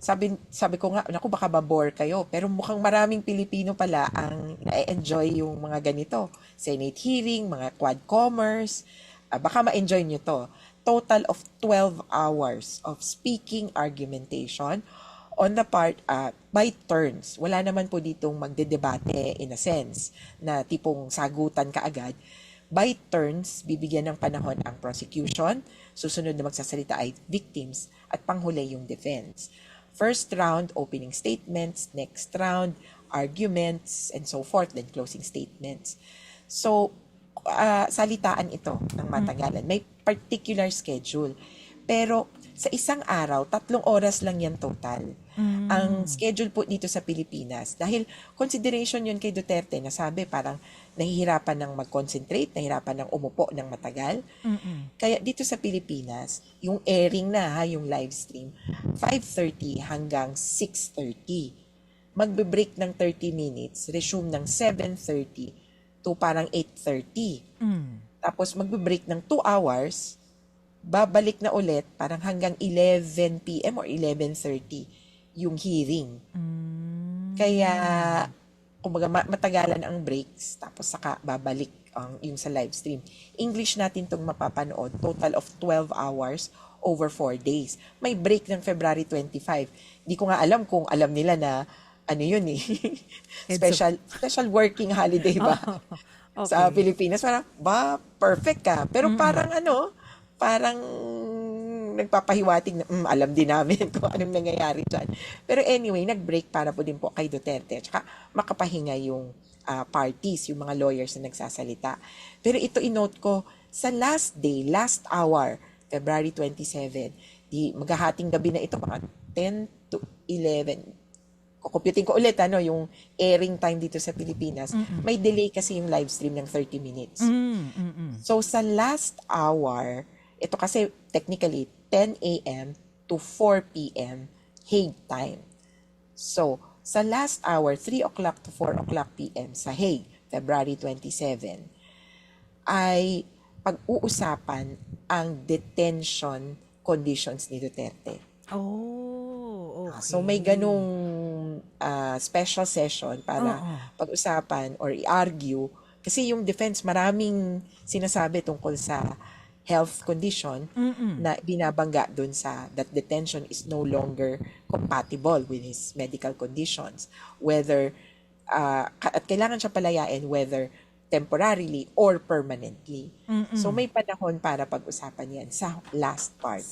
sabi ko nga, naku, baka ba-bore kayo. Pero mukhang maraming Pilipino pala ang na-enjoy yung mga ganito. Senate hearing, mga quad-commerce. Baka ma-enjoy nyo to. Total of 12 hours of speaking argumentation on the part by turns. Wala naman po ditong magdedebate in a sense na tipong sagutan ka agad. By turns, bibigyan ng panahon ang prosecution, susunod na magsasalita ay victims, at panghuli yung defense. First round, opening statements. Next round, arguments, and so forth. Then closing statements. So, salitaan ito ng matagalan. May particular schedule. Pero sa isang araw, 3 oras lang yan total. Ang schedule po dito sa Pilipinas, dahil consideration yun kay Duterte na sabi parang nahihirapan ng mag-concentrate, nahihirapan ng umupo ng matagal. Kaya dito sa Pilipinas, yung airing na yung live stream, 5:30 hanggang 6:30. Magbe-break ng 30 minutes, resume ng 7:30 to parang 8:30. Tapos magbe-break ng 2 hours, babalik na ulit parang hanggang 11 p.m. or 11:30 yung hearing. Kaya kumbaga matagalan ang breaks tapos saka babalik yung sa live stream. English natin tong mapapanood, total of 12 hours over 4 days. May break ng February 25. Di ko nga alam kung alam nila na ano yun eh. special working holiday ba? Sa Pilipinas. Parang, perfect ka. Pero parang nagpapahiwatig na, alam din namin kung anong nangyayari dyan. Pero anyway, nag-break para po din po kay Duterte. Tsaka makapahinga yung parties, yung mga lawyers na nagsasalita. Pero ito inote ko, sa last day, last hour, February 27, maghahating gabi na ito, mga 10 to 11. Kukumputin ko ulit yung airing time dito sa Pilipinas. May delay kasi yung live stream ng 30 minutes. So sa last hour, ito kasi technically 10 a.m. to 4 p.m. Hague time. So sa last hour, 3 o'clock to 4 o'clock p.m. sa Hague, February 27, ay pag-uusapan ang detention conditions ni Duterte. Okay. So may ganung special session para pag-usapan or i-argue kasi yung defense maraming sinasabi tungkol sa health condition na binabangga dun sa that detention is no longer compatible with his medical conditions, whether at kailangan siya palayain whether temporarily or permanently. So may panahon para pag-usapan yan sa last part.